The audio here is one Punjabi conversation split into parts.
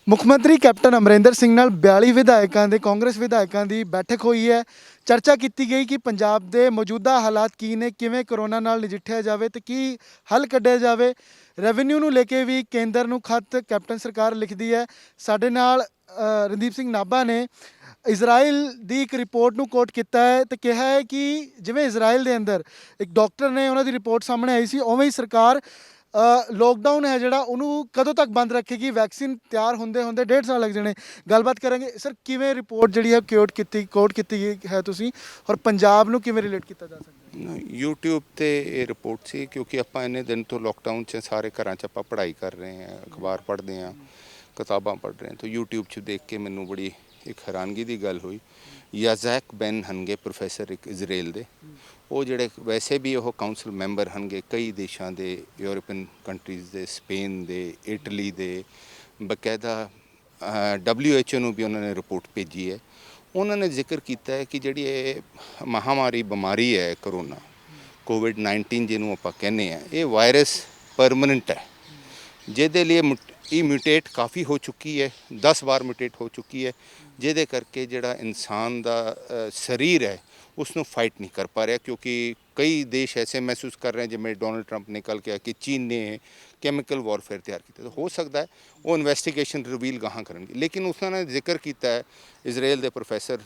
ਮੁੱਖ ਮੰਤਰੀ ਕੈਪਟਨ ਅਮਰਿੰਦਰ ਸਿੰਘ ਨਾਲ 42 ਵਿਧਾਇਕਾਂ ਦੇ ਕਾਂਗਰਸ ਵਿਧਾਇਕਾਂ ਦੀ ਬੈਠਕ ਹੋਈ ਹੈ। ਚਰਚਾ ਕੀਤੀ ਗਈ ਕਿ ਪੰਜਾਬ ਦੇ ਮੌਜੂਦਾ ਹਾਲਾਤ ਕੀ ਨੇ, ਕਿਵੇਂ ਕਰੋਨਾ ਨਾਲ ਨਜਿੱਠਿਆ ਜਾਵੇ ਤੇ ਕੀ ਹੱਲ ਕੱਢਿਆ ਜਾਵੇ। ਰੈਵਨਿਊ ਨੂੰ ਲੈ ਕੇ ਵੀ ਕੇਂਦਰ ਨੂੰ ਖੱਤ ਕੈਪਟਨ ਸਰਕਾਰ ਲਿਖਦੀ ਹੈ। ਸਾਡੇ ਨਾਲ ਰਣਦੀਪ ਸਿੰਘ ਨਾਭਾ ਨੇ ਇਜ਼ਰਾਈਲ ਦੀ ਇੱਕ ਰਿਪੋਰਟ ਨੂੰ ਕੋਟ ਕੀਤਾ ਹੈ ਤੇ ਕਿਹਾ ਹੈ ਕਿ ਜਿਵੇਂ ਇਜ਼ਰਾਈਲ ਦੇ ਅੰਦਰ ਇੱਕ ਡਾਕਟਰ ਨੇ ਉਹਨਾਂ ਦੀ ਰਿਪੋਰਟ ਸਾਹਮਣੇ ਆਈ ਸੀ, ਉਵੇਂ ਹੀ ਸਰਕਾਰ ਲੋਕਡਾਊਨ ਹੈ ਜਿਹੜਾ ਉਹਨੂੰ ਕਦੋਂ ਤੱਕ ਬੰਦ ਰੱਖੇਗੀ। ਵੈਕਸੀਨ ਤਿਆਰ ਹੁੰਦੇ ਹੁੰਦੇ 1.5 ਸਾਲ ਲੱਗ ਜਾਣੇ। ਗੱਲਬਾਤ ਕਰਾਂਗੇ ਸਰ, ਕਿਵੇਂ ਰਿਪੋਰਟ ਜਿਹੜੀ ਹੈ ਕੋਟ ਕੀਤੀ ਗਈ ਹੈ ਤੁਸੀਂ, ਔਰ ਪੰਜਾਬ ਨੂੰ ਕਿਵੇਂ ਰਿਲੇਟ ਕੀਤਾ ਜਾ ਸਕਦਾ ਹੈ। YouTube ਤੇ ਇਹ ਰਿਪੋਰਟ ਸੀ ਕਿਉਂਕਿ ਆਪਾਂ ਇੰਨੇ ਦਿਨ ਤੋਂ ਲੋਕਡਾਊਨ 'ਚ ਸਾਰੇ ਘਰਾਂ 'ਚ ਆਪਾਂ ਪੜ੍ਹਾਈ ਕਰ ਰਹੇ ਹਾਂ, ਅਖਬਾਰ ਪੜ੍ਹਦੇ ਹਾਂ, ਕਿਤਾਬਾਂ ਪੜ੍ਹ ਰਹੇ ਹਾਂ। ਤਾਂ YouTube 'ਚ ਦੇਖ ਕੇ ਮੈਨੂੰ ਬੜੀ ਇੱਕ ਹੈਰਾਨਗੀ ਦੀ ਗੱਲ ਹੋਈ। ਯਾਜ਼ੈਕ ਬੈਨ ਹਨਗੇ ਪ੍ਰੋਫੈਸਰ ਇੱਕ ਇਜ਼ਰਾਈਲ ਦੇ, ਉਹ ਜਿਹੜੇ ਵੈਸੇ ਵੀ ਉਹ ਕਾਉਂਸਲ ਮੈਂਬਰ ਹਨਗੇ ਕਈ ਦੇਸ਼ਾਂ ਦੇ, ਯੂਰਪੀਅਨ ਕੰਟਰੀਜ਼ ਦੇ, ਸਪੇਨ ਦੇ, ਇਟਲੀ ਦੇ, ਬਕਾਇਦਾ WHO ਨੂੰ ਵੀ ਉਹਨਾਂ ਨੇ ਰਿਪੋਰਟ ਭੇਜੀ ਹੈ। ਉਹਨਾਂ ਨੇ ਜ਼ਿਕਰ ਕੀਤਾ ਹੈ ਕਿ ਜਿਹੜੀ ਇਹ ਮਹਾਮਾਰੀ ਬਿਮਾਰੀ ਹੈ ਕਰੋਨਾ COVID-19 ਜਿਹਨੂੰ ਆਪਾਂ ਕਹਿੰਦੇ ਹਾਂ, ਇਹ ਵਾਇਰਸ ਪਰਮਾਨੈਂਟ ਹੈ, ਜਿਹਦੇ ਲਈ ਇਹ ਮਿਊਟੇਟ ਕਾਫੀ ਹੋ ਚੁੱਕੀ ਹੈ, 10 ਵਾਰ ਮਿਊਟੇਟ ਹੋ ਚੁੱਕੀ ਹੈ, ਜਿਹਦੇ ਕਰਕੇ ਜਿਹੜਾ ਇਨਸਾਨ ਦਾ ਸਰੀਰ ਹੈ ਉਸ ਨੂੰ ਫਾਈਟ ਨਹੀਂ ਕਰ ਪਾ ਰਿਹਾ। ਕਿਉਂਕਿ ਕਈ ਦੇਸ਼ ਐਸੇ ਮਹਿਸੂਸ ਕਰ ਰਹੇ ਜਿਵੇਂ ਡੋਨਲਡ ਟਰੰਪ ਨਿਕਲ ਕੇ ਆ ਕਿ ਚੀਨ ਨੇ ਕੈਮੀਕਲ ਵਾਰਫੇਅਰ ਤਿਆਰ ਕੀਤਾ। ਤਾਂ ਹੋ ਸਕਦਾ ਹੈ ਉਹ ਇਨਵੈਸਟੀਗੇਸ਼ਨ ਰਿਵੀਲ ਗਾਹਾਂ ਕਰਨਗੇ। ਲੇਕਿਨ ਉਸਨਾਂ ਨੇ ਜ਼ਿਕਰ ਕੀਤਾ ਹੈ ਇਜ਼ਰਾਈਲ ਦੇ ਪ੍ਰੋਫੈਸਰ,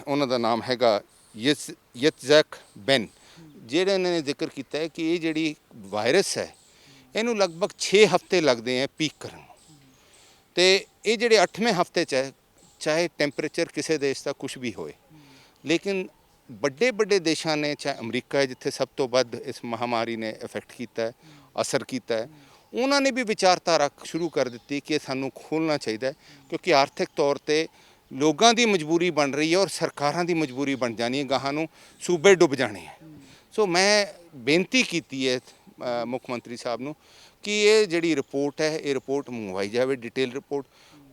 ਉਹਨਾਂ ਦਾ ਨਾਮ ਹੈਗਾ ਯਤਜ਼ੈਕ ਬੈਨ, ਜਿਹੜੇ ਨੇ ਜ਼ਿਕਰ ਕੀਤਾ ਹੈ ਕਿ ਇਹ ਜਿਹੜੀ ਵਾਇਰਸ ਹੈ ਇਹਨੂੰ ਲਗਭਗ 6 ਹਫ਼ਤੇ ਲੱਗਦੇ ਹੈ ਪੀਕ ਕਰਨ ਨੂੰ। ਅਤੇ ਇਹ ਜਿਹੜੇ 8ਵੇਂ ਹਫ਼ਤੇ 'ਚ ਹੈ, ਚਾਹੇ ਟੈਂਪਰੇਚਰ ਕਿਸੇ ਦੇਸ਼ ਦਾ ਕੁਛ ਵੀ ਹੋਏ, ਲੇਕਿਨ ਵੱਡੇ ਦੇਸ਼ਾਂ ਨੇ, ਚਾਹੇ ਅਮਰੀਕਾ ਹੈ ਜਿੱਥੇ ਸਭ ਤੋਂ ਵੱਧ ਇਸ ਮਹਾਮਾਰੀ ਨੇ ਇਫੈਕਟ ਕੀਤਾ ਹੈ, ਅਸਰ ਕੀਤਾ ਹੈ, ਉਹਨਾਂ ਨੇ ਵੀ ਵਿਚਾਰਧਾਰਾ ਸ਼ੁਰੂ ਕਰ ਦਿੱਤੀ ਕਿ ਸਾਨੂੰ ਖੋਲ੍ਹਣਾ ਚਾਹੀਦਾ ਹੈ। ਕਿਉਂਕਿ ਆਰਥਿਕ ਤੌਰ 'ਤੇ ਲੋਕਾਂ ਦੀ ਮਜਬੂਰੀ ਬਣ ਰਹੀ ਹੈ ਔਰ ਸਰਕਾਰਾਂ ਦੀ ਮਜਬੂਰੀ ਬਣ ਜਾਣੀ ਹੈ, ਗਾਹਾਂ ਨੂੰ ਸੂਬੇ ਡੁੱਬ ਜਾਣੇ ਹੈ। ਸੋ ਮੈਂ ਬੇਨਤੀ ਕੀਤੀ ਹੈ ਮੁੱਖ ਮੰਤਰੀ ਸਾਹਿਬ ਨੂੰ ਕਿ ਇਹ ਜਿਹੜੀ ਰਿਪੋਰਟ ਹੈ ਇਹ ਰਿਪੋਰਟ ਮੰਗਵਾਈ ਜਾਵੇ, ਡਿਟੇਲ ਰਿਪੋਰਟ,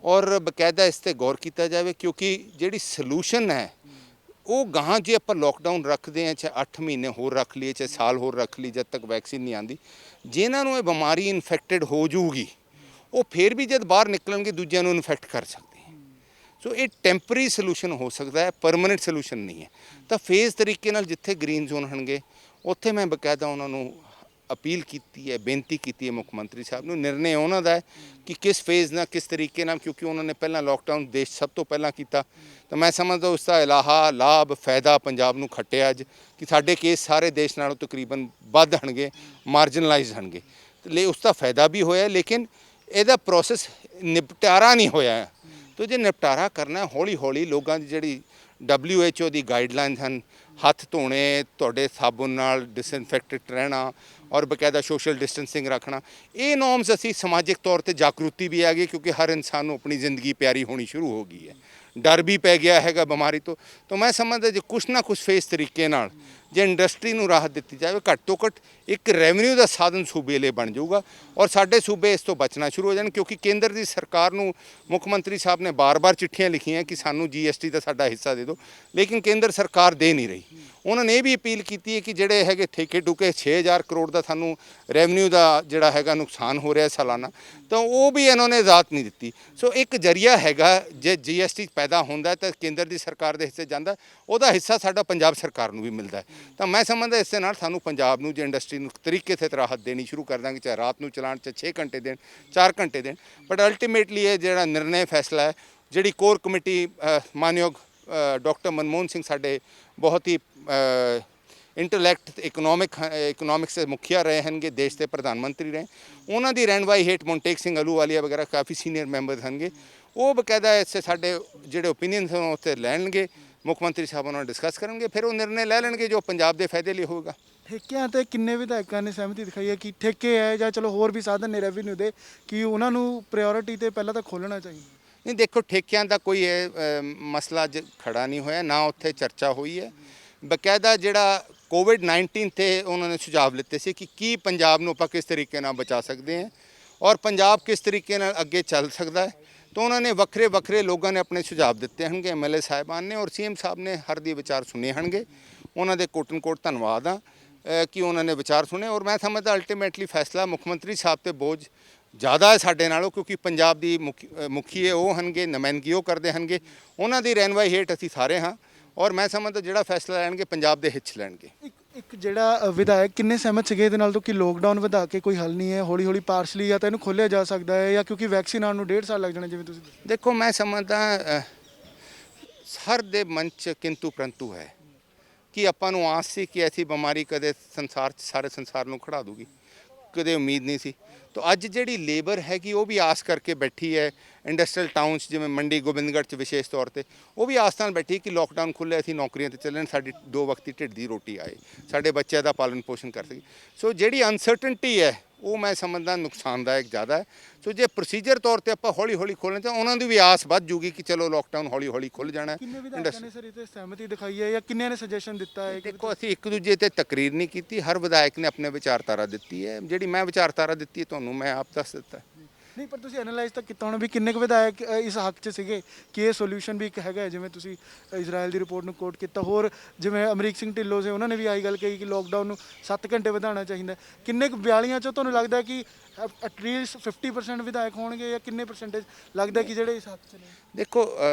ਔਰ ਬਕਾਇਦਾ ਇਸ 'ਤੇ ਗੌਰ ਕੀਤਾ ਜਾਵੇ। ਕਿਉਂਕਿ ਜਿਹੜੀ ਸਲੂਸ਼ਨ ਹੈ ਉਹ ਗਾਹਾਂ ਜੇ ਆਪਾਂ ਲੋਕਡਾਊਨ ਰੱਖਦੇ ਹਾਂ, ਚਾਹੇ 8 ਮਹੀਨੇ ਹੋਰ ਰੱਖ ਲਈਏ, ਚਾਹੇ ਸਾਲ ਹੋਰ ਰੱਖ ਲਈ, ਜਦ ਤੱਕ ਵੈਕਸੀਨ ਨਹੀਂ ਆਉਂਦੀ, ਜਿਨ੍ਹਾਂ ਨੂੰ ਇਹ ਬਿਮਾਰੀ ਇਨਫੈਕਟਡ ਹੋ ਜਾਊਗੀ ਉਹ ਫਿਰ ਵੀ ਜਦ ਬਾਹਰ ਨਿਕਲਣਗੇ ਦੂਜਿਆਂ ਨੂੰ ਇਨਫੈਕਟ ਕਰ ਸਕਦੇ ਹੈ। ਸੋ ਇਹ ਟੈਂਪਰੇਰੀ ਸੋਲੂਸ਼ਨ ਹੋ ਸਕਦਾ ਹੈ, ਪਰਮਾਨੈਂਟ ਸੋਲੂਸ਼ਨ ਨਹੀਂ ਹੈ। ਤਾਂ ਫੇਜ਼ ਤਰੀਕੇ ਨਾਲ ਜਿੱਥੇ ਗ੍ਰੀਨ ਜ਼ੋਨ ਹੋਣਗੇ ਉੱਥੇ ਮੈਂ ਬਕਾਇਦਾ ਉਹਨਾਂ ਨੂੰ ਅਪੀਲ ਕੀਤੀ ਹੈ, ਬੇਨਤੀ ਕੀਤੀ ਹੈ ਮੁੱਖ ਮੰਤਰੀ ਸਾਹਿਬ ਨੂੰ। ਨਿਰਣੇ ਉਹਨਾਂ ਦਾ ਹੈ ਕਿ ਕਿਸ ਫੇਜ਼ ਨਾਲ, ਕਿਸ ਤਰੀਕੇ ਨਾਲ, ਕਿਉਂਕਿ ਉਹਨਾਂ ਨੇ ਪਹਿਲਾਂ ਲੋਕਡਾਊਨ ਦੇਸ਼ ਸਭ ਤੋਂ ਪਹਿਲਾਂ ਕੀਤਾ। ਤਾਂ ਮੈਂ ਸਮਝਦਾ ਉਸ ਦਾ ਇਲਾਹਾ ਲਾਭ ਫਾਇਦਾ ਪੰਜਾਬ ਨੂੰ ਖੱਟਿਆ ਅੱਜ ਕਿ ਸਾਡੇ ਕੇਸ ਸਾਰੇ ਦੇਸ਼ ਨਾਲੋਂ ਤਕਰੀਬਨ ਵੱਧ ਹਣਗੇ, ਮਾਰਜਨਲਾਈਜ਼ ਹਣਗੇ, ਤੇ ਉਸ ਦਾ ਫਾਇਦਾ ਵੀ ਹੋਇਆ। ਲੇਕਿਨ ਇਹਦਾ ਪ੍ਰੋਸੈਸ ਨਿਪਟਾਰਾ ਨਹੀਂ ਹੋਇਆ। ਤਾਂ ਜੇ ਨਿਪਟਾਰਾ ਕਰਨਾ, ਹੌਲੀ ਹੌਲੀ ਲੋਕਾਂ ਦੀ ਜਿਹੜੀ WHO ਦੀ ਗਾਈਡਲਾਈਨ ਹਨ, ਹੱਥ ਧੋਣੇ, ਤੁਹਾਡੇ ਸਾਬੁਨ ਨਾਲ ਡਿਸਇਨਫੈਕਟਡ ਰਹਿਣਾ ਔਰ ਬਕਾਇਦਾ ਸੋਸ਼ਲ ਡਿਸਟੈਂਸਿੰਗ ਰੱਖਣਾ, ਇਹ ਨੋਰਮਸ ਅਸੀਂ ਸਮਾਜਿਕ ਤੌਰ 'ਤੇ ਜਾਗਰੂਕਤੀ ਵੀ ਆ ਗਈ ਕਿਉਂਕਿ ਹਰ ਇਨਸਾਨ ਨੂੰ ਆਪਣੀ ਜ਼ਿੰਦਗੀ ਪਿਆਰੀ ਹੋਣੀ ਸ਼ੁਰੂ ਹੋ ਗਈ ਹੈ, ਡਰ ਵੀ ਪੈ ਗਿਆ ਹੈਗਾ ਬਿਮਾਰੀ ਤੋਂ। ਤਾਂ ਮੈਂ ਸਮਝਦਾ ਜੇ ਕੁਛ ਨਾ ਕੁਛ ਫੇਸ ਤਰੀਕੇ ਨਾਲ ਜੇ ਇੰਡਸਟਰੀ ਨੂੰ ਰਾਹਤ ਦਿੱਤੀ ਜਾਵੇ, ਘੱਟ ਤੋਂ ਘੱਟ ਇੱਕ ਰੈਵਨਿਊ ਦਾ ਸਾਧਨ ਸੂਬੇ ਲਈ ਬਣ ਜਾਊਗਾ ਔਰ ਸਾਡੇ ਸੂਬੇ ਇਸ ਤੋਂ ਬਚਣਾ ਸ਼ੁਰੂ ਹੋ ਜਾਣ। ਕਿਉਂਕਿ ਕੇਂਦਰ ਦੀ ਸਰਕਾਰ ਨੂੰ ਮੁੱਖ ਮੰਤਰੀ ਸਾਹਿਬ ਨੇ ਬਾਰ-ਬਾਰ ਚਿੱਠੀਆਂ ਲਿਖੀਆਂ ਕਿ ਸਾਨੂੰ GST ਦਾ ਸਾਡਾ ਹਿੱਸਾ ਦੇ ਦਿਓ, ਲੇਕਿਨ ਕੇਂਦਰ ਸਰਕਾਰ ਦੇ ਨਹੀਂ ਰਹੀ। ਉਹਨਾਂ ਨੇ ਇਹ ਵੀ ਅਪੀਲ ਕੀਤੀ ਹੈ ਕਿ ਜਿਹੜੇ ਹੈਗੇ ਠੇਕੇ ਟੁਕੇ 6000 ਕਰੋੜ ਦਾ ਸਾਨੂੰ ਰੈਵਨਿਊ ਦਾ ਜਿਹੜਾ ਹੈਗਾ ਨੁਕਸਾਨ ਹੋ ਰਿਹਾ ਸਾਲਾਨਾ, ਤਾਂ ਉਹ ਵੀ ਇਹਨਾਂ ਨੇ ਇਜਾਜ਼ਤ ਨਹੀਂ ਦਿੱਤੀ। ਸੋ ਇੱਕ ਜ਼ਰੀਆ ਹੈਗਾ, ਜੇ GST ਪੈਦਾ ਹੁੰਦਾ ਤਾਂ ਕੇਂਦਰ ਦੀ ਸਰਕਾਰ ਦੇ ਹਿੱਸੇ ਜਾਂਦਾ, ਉਹਦਾ ਹਿੱਸਾ ਸਾਡਾ ਪੰਜਾਬ ਸਰਕਾਰ ਨੂੰ ਵੀ ਮਿਲਦਾ। ਤਾਂ ਮੈਂ ਸਮਝਦਾ ਇਸ ਦੇ ਨਾਲ ਸਾਨੂੰ ਪੰਜਾਬ ਨੂੰ ਜੇ ਇੰਡਸਟਰੀ ਨੂੰ ਤਰੀਕੇ ਸੇ ਰਾਹਤ ਦੇਣੀ ਸ਼ੁਰੂ ਕਰ ਦਾਂਗੇ, ਚਾਹੇ ਰਾਤ ਨੂੰ ਚਲਾਉਣ, ਚਾਹੇ 6 ਘੰਟੇ ਦੇਣ, 4 ਘੰਟੇ ਦੇਣ, ਬਟ ਅਲਟੀਮੇਟਲੀ ਇਹ ਜਿਹੜਾ ਨਿਰਣੇ ਫੈਸਲਾ ਹੈ, ਜਿਹੜੀ ਕੋਰ ਕਮੇਟੀ ਮਾਨਯੋਗ ਡਾਕਟਰ ਮਨਮੋਹਨ ਸਿੰਘ ਸਾਡੇ ਬਹੁਤ ਹੀ ਇੰਟਲੈਕਟ ਇਕਨੋਮਿਕਸ ਦੇ ਮੁਖੀਆ ਰਹੇ ਹਨਗੇ, ਦੇਸ਼ ਦੇ ਪ੍ਰਧਾਨ ਮੰਤਰੀ ਰਹੇ, ਉਹਨਾਂ ਦੀ ਰਹਿਨਵਾਈ ਹੇਠ ਮੋਂਟੇਕ ਸਿੰਘ ਅਲੂਵਾਲੀਆ ਵਗੈਰਾ ਕਾਫੀ ਸੀਨੀਅਰ ਮੈਂਬਰ ਹਨਗੇ, ਉਹ ਬਕਾਇਦਾ ਇਸੇ ਸਾਡੇ ਜਿਹੜੇ ਓਪੀਨੀਅਨਸ ਹਨ ਉੱਥੇ ਲੈਣਗੇ, ਮੁੱਖ ਮੰਤਰੀ ਸਾਹਿਬ ਉਹਨਾਂ ਨਾਲ ਡਿਸਕਸ ਕਰਨਗੇ, ਫਿਰ ਉਹ ਨਿਰਣੇ ਲੈ ਲੈਣਗੇ ਜੋ ਪੰਜਾਬ ਦੇ ਫਾਇਦੇ ਲਈ ਹੋਵੇਗਾ। ਠੇਕਿਆਂ 'ਤੇ ਕਿੰਨੇ ਵਿਧਾਇਕਾਂ ਨੇ ਸਹਿਮਤੀ ਦਿਖਾਈ ਹੈ ਕਿ ਠੇਕੇ ਹੈ ਜਾਂ ਚਲੋ ਹੋਰ ਵੀ ਸਾਧਨ ਨੇ ਰੈਵਨਿਊ ਦੇ, ਕਿ ਉਹਨਾਂ ਨੂੰ ਪ੍ਰਾਇੋਰਟੀ 'ਤੇ ਪਹਿਲਾਂ ਤਾਂ ਖੋਲ੍ਹਣਾ ਚਾਹੀਦਾ? ਨਹੀਂ, ਦੇਖੋ ਠੇਕਿਆਂ ਦਾ ਕੋਈ ਮਸਲਾ ਅੱਜ ਖੜਾ ਨਹੀਂ ਹੋਇਆ, ਨਾ ਉੱਥੇ ਚਰਚਾ ਹੋਈ ਹੈ। ਬਕਾਇਦਾ ਜਿਹੜਾ COVID-19 'ਤੇ ਉਹਨਾਂ ਨੇ ਸੁਝਾਅ ਲਿੱਤੇ ਸੀ ਕਿ ਕੀ ਪੰਜਾਬ ਨੂੰ ਆਪਾਂ ਕਿਸ ਤਰੀਕੇ ਨਾਲ ਬਚਾ ਸਕਦੇ ਹਾਂ ਔਰ ਪੰਜਾਬ ਕਿਸ ਤਰੀਕੇ ਨਾਲ ਅੱਗੇ ਚੱਲ ਸਕਦਾ ਹੈ। ਤਾਂ ਉਹਨਾਂ ਨੇ ਵੱਖਰੇ ਲੋਕਾਂ ਨੇ ਆਪਣੇ ਸੁਝਾਅ ਦਿੱਤੇ ਹੋਣਗੇ, MLA ਸਾਹਿਬਾਨ ਨੇ, ਔਰ CM ਸਾਹਿਬ ਨੇ ਹਰ ਦੀ ਵਿਚਾਰ ਸੁਣੇ ਹੋਣਗੇ। ਉਹਨਾਂ ਦੇ ਕੋਟ ਧੰਨਵਾਦ ਆ ਕਿ ਉਹਨਾਂ ਨੇ ਵਿਚਾਰ ਸੁਣੇ, ਔਰ ਮੈਂ ਸਮਝਦਾ ਅਲਟੀਮੇਟਲੀ ਫੈਸਲਾ ਮੁੱਖ ਮੰਤਰੀ ਸਾਹਿਬ 'ਤੇ ਬੋਝ ਜ਼ਿਆਦਾ ਹੈ ਸਾਡੇ ਨਾਲੋਂ, ਕਿਉਂਕਿ ਪੰਜਾਬ ਦੀ ਮੁਖੀਏ ਉਹ ਹਨਗੇ, ਨੁਮਾਇੰਦਗੀ ਉਹ ਕਰਦੇ ਹਨਗੇ, ਉਹਨਾਂ ਦੀ ਰਹਿਨਵਾਈ ਹੇਠ ਅਸੀਂ ਸਾਰੇ ਹਾਂ। ਔਰ ਮੈਂ ਸਮਝਦਾ ਜਿਹੜਾ ਫੈਸਲਾ ਲੈਣਗੇ ਪੰਜਾਬ ਦੇ ਹਿੱਤ 'ਚ ਲੈਣਗੇ। ਇੱਕ ਜਿਹੜਾ ਵਿਧਾਇਕ ਕਿੰਨੇ ਸਹਿਮਤ ਸੀਗੇ ਇਹਦੇ ਨਾਲ ਤੋਂ ਕਿ ਲੋਕਡਾਊਨ ਵਧਾ ਕੇ ਕੋਈ ਹੱਲ ਨਹੀਂ ਹੈ, ਹੌਲੀ ਹੌਲੀ ਪਾਰਸ਼ਲੀ ਜਾਂ ਤਾਂ ਇਹਨੂੰ ਖੋਲ੍ਹਿਆ ਜਾ ਸਕਦਾ ਹੈ, ਜਾਂ ਕਿਉਂਕਿ ਵੈਕਸੀਨ ਆਉਣ ਨੂੰ 1.5 ਸਾਲ ਲੱਗ ਜਾਣਾ ਜਿਵੇਂ ਤੁਸੀਂ ਦੱਸਿਆ। ਦੇਖੋ ਮੈਂ ਸਮਝਦਾ ਹਰ ਦੇ ਮਨ 'ਚ ਕਿੰਤੂ ਪ੍ਰੰਤੂ ਹੈ ਕਿ ਆਪਾਂ ਨੂੰ ਆਸ ਸੀ ਕਿ ਐਸੀ ਬਿਮਾਰੀ ਕਦੇ ਸੰਸਾਰ 'ਚ ਸਾਰੇ ਸੰਸਾਰ ਨੂੰ ਖੜਾ ਦੂਗੀ, ਕਦੇ ਉਮੀਦ ਨਹੀਂ ਸੀ। ਤਾਂ ਅੱਜ ਜਿਹੜੀ ਲੇਬਰ ਹੈਗੀ ਉਹ ਵੀ ਆਸ ਕਰਕੇ ਬੈਠੀ ਹੈ। ਇੰਡਸਟਰੀਅਲ ਟਾਊਨਸ ਜਿਵੇਂ ਮੰਡੀ ਗੋਬਿੰਦਗੜ੍ਹ 'ਚ ਵਿਸ਼ੇਸ਼ ਤੌਰ ਤੇ ਉਹ ਵੀ ਆਸ ਨਾਲ ਬੈਠੀ ਕਿ ਲੋਕਡਾਊਨ ਖੁੱਲ੍ਹੇ ਅਸੀਂ ਨੌਕਰੀਆਂ ਤੇ ਚੱਲਣ, ਸਾਡੀ 2 ਵਕਤ ਦੀ ਢਿੱਡ ਦੀ ਰੋਟੀ ਆਏ, ਸਾਡੇ ਬੱਚਿਆਂ ਦਾ ਪਾਲਣ ਪੋਸ਼ਣ ਕਰ ਸਕੀ। ਸੋ ਜਿਹੜੀ ਅਨਸਰਟਨਟੀ ਹੈ ਉਹ ਮੈਂ ਸਮਝਦਾ ਨੁਕਸਾਨਦਾਇਕ ਜ਼ਿਆਦਾ ਹੈ। ਸੋ ਜੇ ਪ੍ਰੋਸੀਜਰ ਤੌਰ ਤੇ ਆਪਾਂ ਹੌਲੀ ਹੌਲੀ ਖੋਲ੍ਹਣ ਤਾਂ ਉਹਨਾਂ ਦੀ ਵੀ ਆਸ ਵੱਧ ਜੂਗੀ ਕਿ ਚਲੋ ਲੋਕਡਾਊਨ ਹੌਲੀ ਹੌਲੀ ਖੁੱਲ੍ਹ ਜਾਣਾ। ਕਿੰਨੇ ਵਿਧਾਇਕਾਂ ਨੇ ਸਰ ਇਹ ਤੇ ਸਹਿਮਤੀ ਦਿਖਾਈ ਹੈ ਜਾਂ ਕਿੰਨਿਆਂ ਨੇ ਸੁਜੈਸ਼ਨ ਦਿੱਤਾ ਹੈ? ਦੇਖੋ ਅਸੀਂ ਇੱਕ ਦੂਜੇ ਤੇ ਤਕਰੀਰ ਨਹੀਂ ਕੀਤੀ, ਹਰ ਵਿਧਾਇਕ ਨੇ ਆਪਣੇ ਵਿਚਾਰਧਾਰਾ ਦਿੱਤੀ ਹੈ। ਜਿਹੜੀ ਮੈਂ ਵਿਚਾਰਧਾਰਾ ਦਿੱਤੀ ਹੈ ਤੁਹਾਨੂੰ ਮੈਂ ਆਪ ਦੱਸ ਦਿੱਤਾ। ਨਹੀਂ, ਪਰ ਤੁਸੀਂ ਐਨਾਲਾਈਜ਼ ਤਾਂ ਕੀਤਾ ਹੋਣਾ ਵੀ ਕਿੰਨੇ ਕੁ ਵਿਧਾਇਕ ਇਸ ਹੱਕ 'ਚ ਸੀਗੇ ਕਿ ਇਹ ਸੋਲੂਸ਼ਨ ਵੀ ਇੱਕ ਹੈਗਾ ਹੈ, ਜਿਵੇਂ ਤੁਸੀਂ ਇਜ਼ਰਾਈਲ ਦੀ ਰਿਪੋਰਟ ਨੂੰ ਕੋਟ ਕੀਤਾ। ਹੋਰ ਜਿਵੇਂ ਅਮਰੀਕ ਸਿੰਘ ਢਿੱਲੋਂ ਸੀ, ਉਹਨਾਂ ਨੇ ਵੀ ਆਹੀ ਗੱਲ ਕਹੀ ਕਿ ਲੋਕਡਾਊਨ ਨੂੰ 7 ਘੰਟੇ ਵਧਾਉਣਾ ਚਾਹੀਦਾ। ਕਿੰਨੇ ਕੁ 42 'ਚੋਂ ਤੁਹਾਨੂੰ ਲੱਗਦਾ ਕਿ ਐਟਲੀਸਟ 50% ਵਿਧਾਇਕ ਹੋਣਗੇ, ਜਾਂ ਕਿੰਨੇ ਪਰਸੈਂਟੇਜ ਲੱਗਦਾ ਕਿ ਜਿਹੜੇ ਇਸ ਹੱਕ 'ਚ ਨੇ? ਦੇਖੋ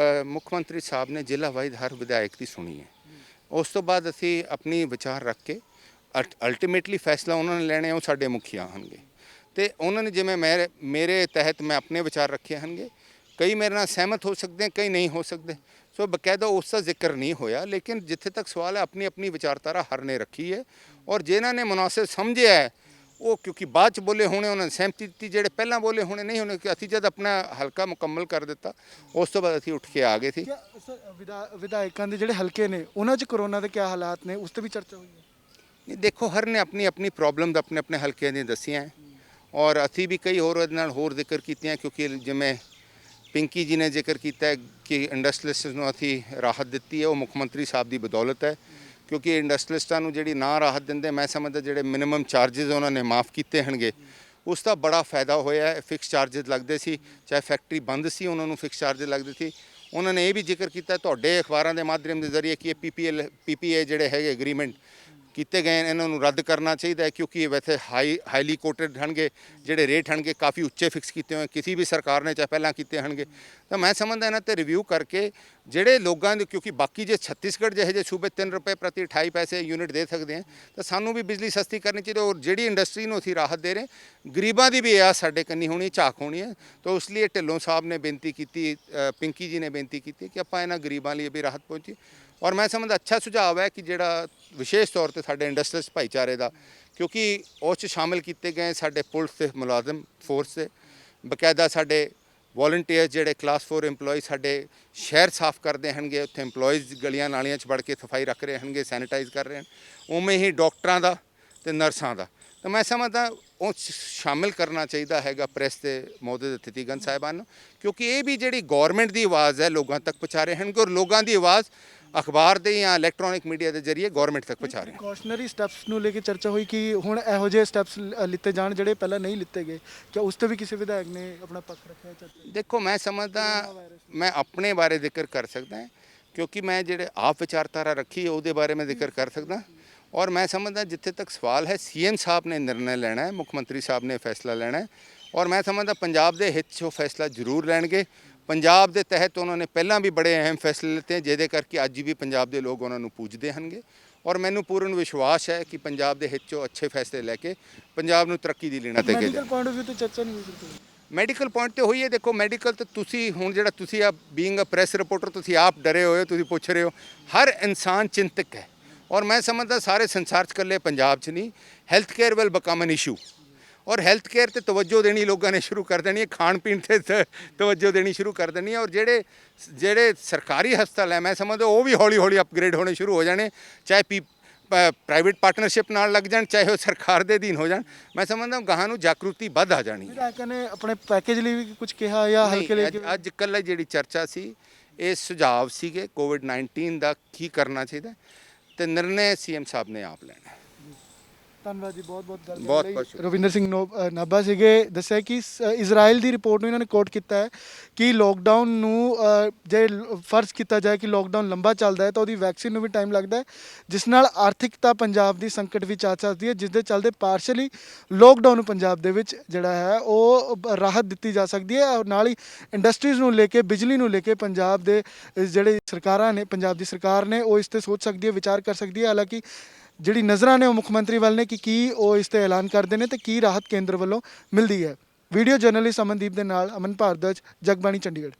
ਮੁੱਖ ਮੰਤਰੀ ਸਾਹਿਬ ਨੇ ਜ਼ਿਲ੍ਹਾ ਵਾਈਜ਼ ਹਰ ਵਿਧਾਇਕ ਦੀ ਸੁਣੀ ਹੈ। ਉਸ ਤੋਂ ਬਾਅਦ ਅਸੀਂ ਆਪਣੀ ਵਿਚਾਰ ਰੱਖ ਕੇ ਅਲਟੀਮੇਟਲੀ ਫੈਸਲਾ ਉਹਨਾਂ ਨੇ ਲੈਣੇ, ਉਹ ਸਾਡੇ ਮੁਖੀਆ ਹੋਣਗੇ। ਤੇ ਉਹਨਾਂ ਨੇ ਜਿਵੇਂ ਮੇਰੇ ਤਹਿਤ ਮੈਂ ਆਪਣੇ ਵਿਚਾਰ ਰੱਖੇ ਹਨਗੇ, ਕਈ ਮੇਰੇ ਨਾਲ ਸਹਿਮਤ ਹੋ ਸਕਦੇ, ਕਈ ਨਹੀਂ ਹੋ ਸਕਦੇ। ਸੋ ਬਕਾਇਦਾ ਉਸ ਦਾ ਜ਼ਿਕਰ ਨਹੀਂ ਹੋਇਆ, ਲੇਕਿਨ ਜਿੱਥੇ ਤੱਕ ਸਵਾਲ ਹੈ ਆਪਣੀ ਆਪਣੀ ਵਿਚਾਰਧਾਰਾ ਹਰ ਨੇ ਰੱਖੀ ਹੈ। ਔਰ ਜਿਨ੍ਹਾਂ ਨੇ ਮੁਨਾਸਿਬ ਸਮਝਿਆ ਹੈ ਉਹ ਕਿਉਂਕਿ ਬਾਅਦ ਚ ਬੋਲੇ ਹੋਣੇ ਉਹਨਾਂ ਨੇ ਸਹਿਮਤੀ ਦਿੱਤੀ, ਜਿਹੜੇ ਪਹਿਲਾਂ ਬੋਲੇ ਹੋਣੇ ਨਹੀਂ ਹੋਣੇ। ਕਿ ਅਸੀਂ ਜਦ ਆਪਣਾ ਹਲਕਾ ਮੁਕੰਮਲ ਕਰ ਦਿੱਤਾ ਉਸ ਤੋਂ ਬਾਅਦ ਅਸੀਂ ਉੱਠ ਕੇ ਆ ਗਏ ਸੀ। ਸਰ ਵਿਧਾਇਕਾਂ ਦੇ ਜਿਹੜੇ ਹਲਕੇ ਨੇ ਉਹਨਾਂ 'ਚ ਕਰੋਨਾ ਦੇ ਕਿਆ ਹਾਲਾਤ ਨੇ, ਉਸ ਤੇ ਵੀ ਚਰਚਾ ਹੋਈ ਹੈ? ਨਹੀਂ, ਦੇਖੋ ਹਰ ਨੇ ਆਪਣੀ ਆਪਣੀ ਪ੍ਰੋਬਲਮ ਆਪਣੇ ਆਪਣੇ ਹਲਕਿਆਂ ਦੀਆਂ ਦੱਸੀਆਂ ਹੈ। ਔਰ ਅਸੀਂ ਵੀ ਕਈ ਹੋਰ ਉਹਦੇ ਨਾਲ ਹੋਰ ਜ਼ਿਕਰ ਕੀਤੀਆਂ, ਕਿਉਂਕਿ ਜਿਵੇਂ ਪਿੰਕੀ ਜੀ ਨੇ ਜ਼ਿਕਰ ਕੀਤਾ ਹੈ ਕਿ ਇੰਡਸਟਰੀਅਲਿਸਟ ਨੂੰ ਅਸੀਂ ਰਾਹਤ ਦਿੱਤੀ ਹੈ, ਉਹ ਮੁੱਖ ਮੰਤਰੀ ਸਾਹਿਬ ਦੀ ਬਦੌਲਤ ਹੈ। ਕਿਉਂਕਿ ਇੰਡਸਟਰੀਅਲਿਸਟਾਂ ਨੂੰ ਜਿਹੜੀ ਨਾ ਰਾਹਤ ਦਿੰਦੇ, ਮੈਂ ਸਮਝਦਾ ਜਿਹੜੇ ਮਿਨੀਮਮ ਚਾਰजेस ਉਹਨਾਂ ਨੇ ਮਾਫ ਕੀਤੇ ਹਨਗੇ, ਉਸ ਦਾ ਬੜਾ ਫਾਇਦਾ ਹੋਇਆ ਹੈ। ਫਿਕਸ ਚਾਰजेस ਲੱਗਦੇ ਸੀ, ਚਾਹੇ ਫੈਕਟਰੀ ਬੰਦ ਸੀ ਉਹਨਾਂ ਨੂੰ ਫਿਕਸ ਚਾਰजेस ਲੱਗਦੇ ਸੀ। ਉਹਨਾਂ ਨੇ ਇਹ ਵੀ ਜ਼ਿਕਰ ਕੀਤਾ ਤੁਹਾਡੇ ਅਖਬਾਰਾਂ ਦੇ ਮਾਧਿਅਮ ਦੇ ਜ਼ਰੀਏ ਕਿ ਇਹ ਪੀਪੀਏ ਜਿਹੜੇ ਹੈਗੇ ਐਗਰੀਮੈਂਟ ਕੀਤੇ ਗਏ ਇਹਨਾਂ ਨੂੰ ਰੱਦ ਕਰਨਾ ਚਾਹੀਦਾ ਹੈ, ਕਿਉਂਕਿ ਇਹ ਵੈਸੇ ਹਾਈਲੀ ਕੋਟਡ ਹਨਗੇ, ਜਿਹੜੇ ਰੇਟ ਹਨਗੇ ਕਾਫੀ ਉੱਚੇ ਫਿਕਸ ਕੀਤੇ ਹੋਏ ਕਿਸੇ ਵੀ ਸਰਕਾਰ ਨੇ ਚਾਹੇ ਪਹਿਲਾਂ ਕੀਤੇ ਹਨਗੇ। ਤਾਂ ਮੈਂ ਸਮਝਦਾ ਇਹਨਾਂ ਤੇ ਰਿਵਿਊ ਕਰਕੇ ਜਿਹੜੇ ਲੋਕਾਂ ਦੇ, ਕਿਉਂਕਿ ਬਾਕੀ ਜੇ ਛੱਤੀਸਗੜ੍ਹ ਜਿਹੇ ਜਿਹੇ ਸੂਬੇ 3 ਰੁਪਏ ਪ੍ਰਤੀ 28 ਪੈਸੇ ਯੂਨਿਟ ਦੇ ਸਕਦੇ ਆ, ਤਾਂ ਸਾਨੂੰ ਵੀ ਬਿਜਲੀ ਸਸਤੀ ਕਰਨੀ ਚਾਹੀਦੀ। ਔਰ ਜਿਹੜੀ ਇੰਡਸਟਰੀ ਨੂੰ ਅਸੀਂ ਰਾਹਤ ਦੇ ਰਹੇ, ਗਰੀਬਾਂ ਦੀ ਵੀ ਇਹ ਸਾਡੇ ਕੰਨੀ ਹੋਣੀ, ਝਾਕ ਹੋਣੀ ਹੈ। ਤਾਂ ਉਸ ਲਈ ਢਿੱਲੋਂ ਸਾਹਿਬ ਨੇ ਬੇਨਤੀ ਕੀਤੀ, ਪਿੰਕੀ ਜੀ ਨੇ ਬੇਨਤੀ ਕੀਤੀ ਕਿ ਆਪਾਂ ਇਹਨਾਂ ਗਰੀਬਾਂ ਲਈ ਵੀ ਰਾਹਤ ਪਹੁੰਚੀ। ਔਰ ਮੈਂ ਸਮਝਦਾ ਅੱਛਾ ਸੁਝਾਅ ਹੈ ਕਿ ਜਿਹੜਾ ਵਿਸ਼ੇਸ਼ ਤੌਰ ਤੇ ਸਾਡੇ ਇੰਡਸਟਰੀਅਲ ਭਾਈਚਾਰੇ ਦਾ, ਕਿਉਂਕਿ ਉਸ 'ਚ ਸ਼ਾਮਿਲ ਕੀਤੇ ਗਏ ਸਾਡੇ ਪੁਲਿਸ ਦੇ ਮੁਲਾਜ਼ਮ ਫੋਰਸ ਦੇ, ਬਕਾਇਦਾ ਸਾਡੇ ਵੋਲੰਟੀਅਰ ਜਿਹੜੇ ਕਲਾਸ 4 EMPLOYEE ਸਾਡੇ ਸ਼ਹਿਰ ਸਾਫ਼ ਕਰਦੇ ਹਨਗੇ, ਉੱਥੇ EMPLOYEES ਗਲੀਆਂ ਨਾਲੀਆਂ 'ਚ ਵੜ ਕੇ ਸਫਾਈ ਰੱਖ ਰਹੇ ਹਨਗੇ, ਸੈਨੀਟਾਈਜ਼ ਕਰ ਰਹੇ ਹਨ। ਉਵੇਂ ਹੀ ਡਾਕਟਰਾਂ ਦਾ ਤੇ ਨਰਸਾਂ ਦਾ, ਤਾਂ ਮੈਂ ਸਮਝਦਾ ਉਹ ਸ਼ਾਮਿਲ ਕਰਨਾ ਚਾਹੀਦਾ ਹੈਗਾ ਪ੍ਰੈਸ ਦੇ ਮੌਜੂਦ ਅਤਿਥੀਗਣ ਸਾਹਿਬਾਨ ਨੂੰ, ਕਿਉਂਕਿ ਇਹ ਵੀ ਜਿਹੜੀ ਗੌਰਮੈਂਟ ਦੀ ਆਵਾਜ਼ ਹੈ ਲੋਕਾਂ ਤੱਕ ਪਹੁੰਚਾ ਰਹੇ ਹਨਗੇ, ਔਰ ਲੋਕਾਂ ਦੀ ਆਵਾਜ਼ ਅਖਬਾਰ ਦੇ ਜਾਂ ਇਲੈਕਟ੍ਰੋਨਿਕ ਮੀਡੀਆ ਦੇ ਜ਼ਰੀਏ ਗਵਰਨਮੈਂਟ ਤੱਕ ਪਹੁੰਚਾ ਰਹੇ ਹਨ। ਪ੍ਰੀਕਾਸ਼ਨਰੀ ਸਟੈਪਸ ਨੂੰ ਲੈ ਕੇ ਚਰਚਾ ਹੋਈ ਕਿ ਹੁਣ ਇਹੋ ਜਿਹੇ ਸਟੈਪਸ ਲਿੱਤੇ ਜਾਣ ਜਿਹੜੇ ਪਹਿਲਾਂ ਨਹੀਂ ਲਿੱਤੇ ਗਏ, ਕਿ ਉਸ ਤੇ ਵੀ ਕਿਸੇ ਵਿਧਾਇਕ ਨੇ ਆਪਣਾ ਪੱਖ ਰੱਖਿਆ ਚਰਚਾ? ਦੇਖੋ ਮੈਂ ਸਮਝਦਾ, ਮੈਂ ਆਪਣੇ ਬਾਰੇ ਜ਼ਿਕਰ ਕਰ ਸਕਦਾ ਕਿਉਂਕਿ ਮੈਂ ਜਿਹੜੇ ਆਪ ਵਿਚਾਰਧਾਰਾ ਰੱਖੀ ਹੈ ਉਹਦੇ ਬਾਰੇ ਮੈਂ ਜ਼ਿਕਰ ਕਰ ਸਕਦਾ। ਔਰ ਮੈਂ ਸਮਝਦਾ ਜਿੱਥੇ ਤੱਕ ਸਵਾਲ ਹੈ ਸੀਐਮ ਸਾਹਿਬ ਨੇ ਨਿਰਣਾ ਲੈਣਾ ਹੈ, ਮੁੱਖ ਮੰਤਰੀ ਸਾਹਿਬ ਨੇ ਫੈਸਲਾ ਲੈਣਾ ਹੈ। ਔਰ ਮੈਂ ਸਮਝਦਾ ਪੰਜਾਬ ਦੇ ਹਿੱਤ 'ਚ ਉਹ ਫੈਸਲਾ ਜ਼ਰੂਰ ਲੈਣਗੇ। ਪੰਜਾਬ ਦੇ ਤਹਿਤ ਉਹਨਾਂ ਨੇ ਪਹਿਲਾਂ ਵੀ ਬੜੇ ਅਹਿਮ ਫੈਸਲੇ ਲਿੱਤੇ, ਜਿਹਦੇ ਕਰਕੇ ਅੱਜ ਵੀ ਪੰਜਾਬ ਦੇ ਲੋਕ ਉਹਨਾਂ ਨੂੰ ਪੂਜਦੇ ਹਨਗੇ। ਔਰ ਮੈਨੂੰ ਪੂਰਨ ਵਿਸ਼ਵਾਸ ਹੈ ਕਿ ਪੰਜਾਬ ਦੇ ਹਿੱਤ 'ਚੋਂ ਅੱਛੇ ਫੈਸਲੇ ਲੈ ਕੇ ਪੰਜਾਬ ਨੂੰ ਤਰੱਕੀ ਦੀ ਲੀਣਾ ਤੇ ਅੱਗੇ ਮੈਡੀਕਲ ਪੁਆਇੰਟ ਆਫ ਵਿਊ ਤੋਂ ਚਰਚਾ ਨਹੀਂ ਹੋਈ ਬਿਲਕੁਲ? ਮੈਡੀਕਲ ਪੁਆਇੰਟ ਤੇ ਹੋਈ ਹੈ। ਦੇਖੋ ਮੈਡੀਕਲ ਤੇ ਤੁਸੀਂ ਹੁਣ ਜਿਹੜਾ ਤੁਸੀਂ ਆ ਬੀਇੰਗ ਅ ਪ੍ਰੈਸ ਰਿਪੋਰਟਰ ਤੁਸੀਂ ਆਪ ਡਰੇ ਹੋਏ ਹੋ, ਤੁਸੀਂ ਪੁੱਛ ਰਹੇ ਹੋ, ਹਰ ਇਨਸਾਨ ਚਿੰਤਕ ਹੈ। ਔਰ ਮੈਂ ਸਮਝਦਾ ਸਾਰੇ ਸੰਸਾਰ 'ਚ ਇਕੱਲੇ ਪੰਜਾਬ 'ਚ ਨਹੀਂ, health care will become N issue. ਔਰ ਹੈਲਥ ਕੇਅਰ ਤੇ ਤਵੱਜੋ ਦੇਣੀ ਲੋਕਾਂ ਨੇ ਸ਼ੁਰੂ ਕਰ ਦੇਣੀ ਹੈ, ਖਾਣ ਪੀਣ ਤੇ ਤਵੱਜੋ ਦੇਣੀ ਸ਼ੁਰੂ ਕਰ ਦੇਣੀ ਹੈ। ਔਰ ਜਿਹੜੇ ਸਰਕਾਰੀ ਹਸਪਤਾਲ ਹੈ ਮੈਂ ਸਮਝਦਾ ਉਹ ਵੀ ਹੌਲੀ ਹੌਲੀ ਅਪਗ੍ਰੇਡ ਹੋਣੇ ਸ਼ੁਰੂ ਹੋ ਜਾਣੇ, ਚਾਹੇ ਪ੍ਰਾਈਵੇਟ ਪਾਰਟਨਰਸ਼ਿਪ ਨਾਲ ਲੱਗ ਜਾਣ, ਚਾਹੇ ਉਹ ਸਰਕਾਰ ਦੇ ਅਧੀਨ ਹੋ ਜਾਣ। ਮੈਂ ਸਮਝਦਾ ਗਾਹਾਂ ਨੂੰ ਜਾਗਰੂਕਤੀ ਵੱਧ ਆ ਜਾਣੀ ਹੈ। ਵਿਧਾਇਕਾਂ ਨੇ ਆਪਣੇ ਪੈਕੇਜ ਲਈ ਵੀ ਕੁਝ ਕਿਹਾ ਜਾਂ ਹਲਕੇ ਲਈ? ਅੱਜ ਇਕੱਲਾ ਜਿਹੜੀ ਚਰਚਾ ਸੀ ਇਹ ਸੁਝਾਅ ਸੀਗੇ ਕੋਵਿਡ-19 ਦਾ ਕੀ ਕਰਨਾ ਚਾਹੀਦਾ, ਤੇ ਨਿਰਣੇ ਸੀਐਮ ਸਾਹਿਬ ਨੇ ਆਪ ਲੈਣਾ। ਧੰਨਵਾਦ ਜੀ, ਬਹੁਤ ਬਹੁਤ ਗੱਲ ਕਰਨ ਬਹੁਤ ਲਈ। ਬਹੁਤ ਸ਼ੁਕਰੀਆ। ਰਵਿੰਦਰ ਸਿੰਘ ਨਾਭਾ ਸੀਗੇ। ਦੱਸਿਆ ਕਿ ਇਜ਼ਰਾਈਲ ਦੀ ਰਿਪੋਰਟ ਨੂੰ ਇਹਨਾਂ ਨੇ ਕੋਟ ਕੀਤਾ ਹੈ ਕਿ ਲੋਕਡਾਊਨ ਨੂੰ ਜੇ ਫਰਜ਼ ਕੀਤਾ ਜਾਏ ਕਿ ਲੋਕਡਾਊਨ ਲੰਬਾ ਚੱਲਦਾ ਹੈ ਤਾਂ ਉਹਦੀ ਵੈਕਸੀਨ ਨੂੰ ਵੀ ਟਾਈਮ ਲੱਗਦਾ ਹੈ, ਜਿਸ ਨਾਲ ਆਰਥਿਕਤਾ ਪੰਜਾਬ ਦੀ ਸੰਕਟ ਵਿੱਚ ਆ ਸਕਦੀ ਹੈ, ਜਿਸ ਦੇ ਚੱਲਦੇ ਪਾਰਸ਼ਲੀ ਲੋਕਡਾਊਨ ਨੂੰ ਪੰਜਾਬ ਦੇ ਵਿੱਚ ਜਿਹੜਾ ਹੈ ਉਹ ਰਾਹਤ ਦਿੱਤੀ ਜਾ ਸਕਦੀ ਹੈ। ਔਰ ਨਾਲ ਹੀ ਇੰਡਸਟਰੀਜ਼ ਨੂੰ ਲੈ ਕੇ, ਬਿਜਲੀ ਨੂੰ ਲੈ ਕੇ ਪੰਜਾਬ ਦੇ ਜਿਹੜੇ ਸਰਕਾਰਾਂ ਨੇ, ਪੰਜਾਬ ਦੀ ਸਰਕਾਰ ਨੇ, ਉਹ ਇਸ ਤੇ ਸੋਚ ਸਕਦੀ ਹੈ, ਵਿਚਾਰ ਕਰ ਸਕਦੀ ਹੈ। ਹਾਲਾਂਕਿ ਜਿਹੜੀ ਨਜ਼ਰਾਂ ਨੇ ਉਹ ਮੁੱਖ ਮੰਤਰੀ ਵੱਲ ਨੇ ਕਿ ਕੀ ਉਹ ਇਸ ਤੇ ਐਲਾਨ ਕਰਦੇ ਨੇ ਤੇ ਕੀ ਰਾਹਤ ਕੇਂਦਰ ਵੱਲੋਂ ਮਿਲਦੀ ਹੈ। ਵੀਡੀਓ ਜਰਨਲਿਸਟ ਅਮਨਦੀਪ ਦੇ ਨਾਲ ਅਮਨ ਭਾਰਦਵਜ, ਜਗਬਾਣੀ ਚੰਡੀਗੜ੍ਹ।